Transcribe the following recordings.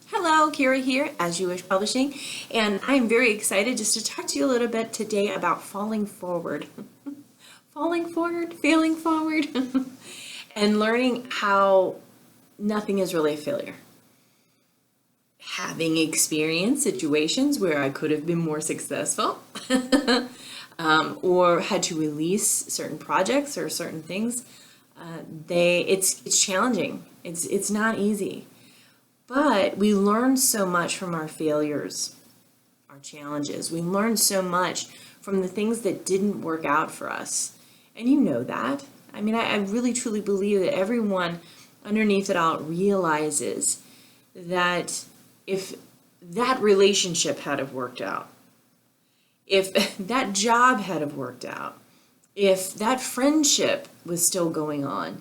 Hello, Kira here, As You Wish Publishing, and I'm very excited just to talk to you a little bit today about falling forward. Falling forward, failing forward, and learning how nothing is really a failure. Having experienced situations where I could have been more successful, or had to release certain projects or certain things, it's challenging. It's not easy. But we learn so much from our failures, our challenges. We learn so much from the things that didn't work out for us. And you know that. I mean, I really truly believe that everyone underneath it all realizes that if that relationship had have worked out, if that job had have worked out, if that friendship was still going on,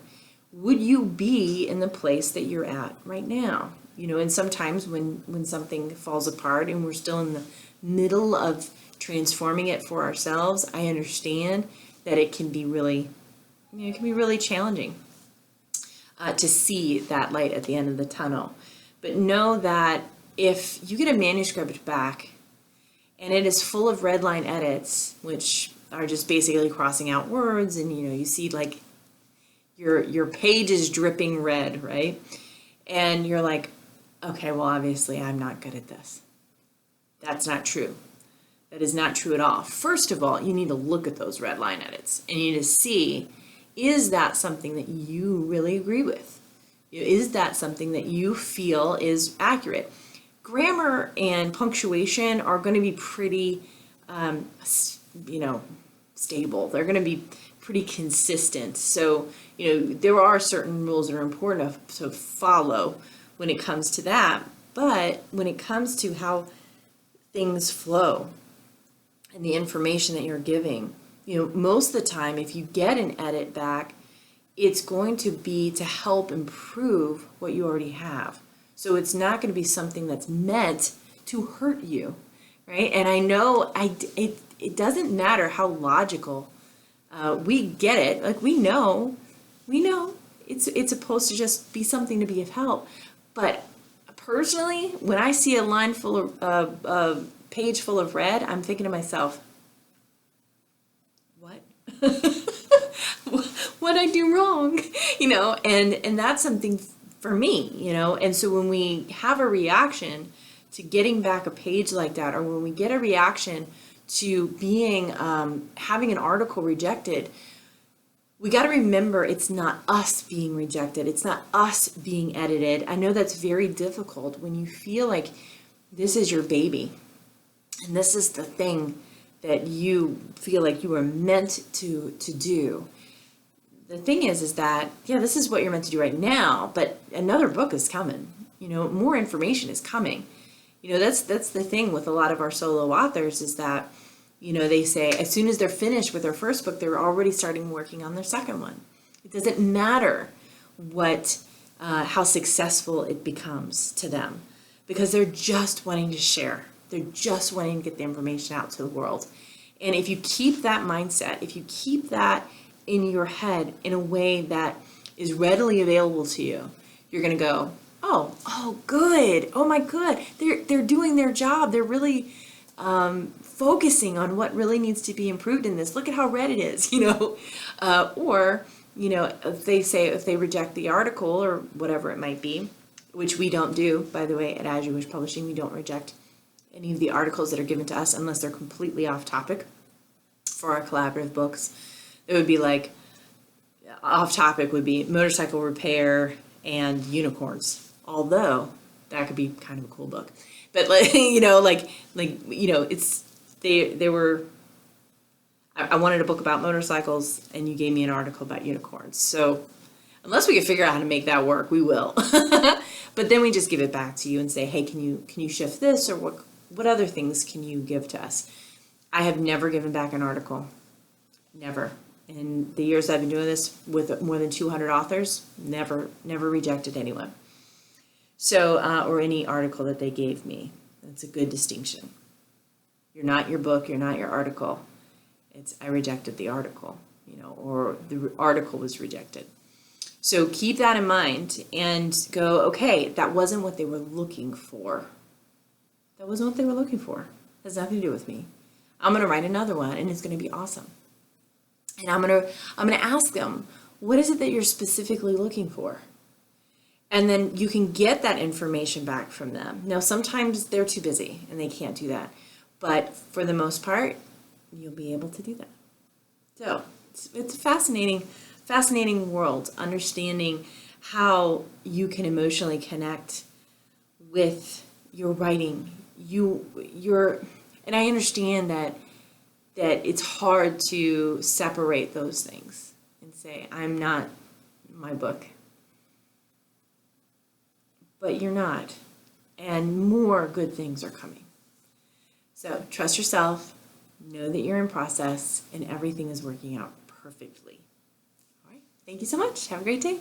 would you be in the place that you're at right now? You know, and sometimes when something falls apart and we're still in the middle of transforming it for ourselves, I understand that it can be really, it can be really challenging to see that light at the end of the tunnel. But know that if you get a manuscript back and it is full of red line edits, which are just basically crossing out words, and you see like your page is dripping red, right? And you're like, okay, well, obviously I'm not good at this. That's not true. That is not true at all. First of all, you need to look at those red line edits and you need to see, is that something that you really agree with? Is that something that you feel is accurate? Grammar and punctuation are going to be pretty, stable. They're going to be pretty consistent. So, there are certain rules that are important to follow when it comes to that. But when it comes to how things flow and the information that you're giving, most of the time, if you get an edit back, it's going to be to help improve what you already have. So it's not going to be something that's meant to hurt you, right? And I know it doesn't matter how logical we get it. Like we know it's supposed to just be something to be of help. But personally, when I see a line full of a page full of red, I'm thinking to myself, what? What I do wrong? And that's something for me, And so when we have a reaction to getting back a page like that, or when we get a reaction to being having an article rejected, we got to remember it's not us being rejected. It's not us being edited. I know that's very difficult when you feel like this is your baby and this is the thing that you feel like you were meant to do. The thing is that, yeah, this is what you're meant to do right now, but another book is coming. More information is coming. That's the thing with a lot of our solo authors is that, they say as soon as they're finished with their first book, they're already starting working on their second one. It doesn't matter how successful it becomes to them because they're just wanting to share. They're just wanting to get the information out to the world. And if you keep that mindset, if you keep that in your head in a way that is readily available to you, you're going to go, oh, good. Oh my good. They're doing their job. They're really focusing on what really needs to be improved in this. Look at how red it is, or, if they reject the article or whatever it might be, which we don't do, by the way, at As You Wish Publishing, we don't reject any of the articles that are given to us unless they're completely off topic for our collaborative books. It would be like, off topic would be motorcycle repair and unicorns, although that could be kind of a cool book. But it's they were. I wanted a book about motorcycles, and you gave me an article about unicorns. So unless we can figure out how to make that work, we will. But then we just give it back to you and say, hey, can you shift this, or what other things can you give to us? I have never given back an article, never. In the years I've been doing this with more than 200 authors, never rejected anyone. So, or any article that they gave me. That's a good distinction. You're not your book, you're not your article. I rejected the article, or the article was rejected. So keep that in mind and go, okay, that wasn't what they were looking for. That wasn't what they were looking for. It has nothing to do with me. I'm going to write another one and it's going to be awesome. And I'm going to ask them, what is it that you're specifically looking for? And then you can get that information back from them. Now, sometimes they're too busy and they can't do that. But for the most part, you'll be able to do that. So it's a fascinating world, understanding how you can emotionally connect with your writing. And I understand that it's hard to separate those things and say, I'm not my book. But you're not. And more good things are coming. So trust yourself, know that you're in process, and everything is working out perfectly. All right. Thank you so much. Have a great day.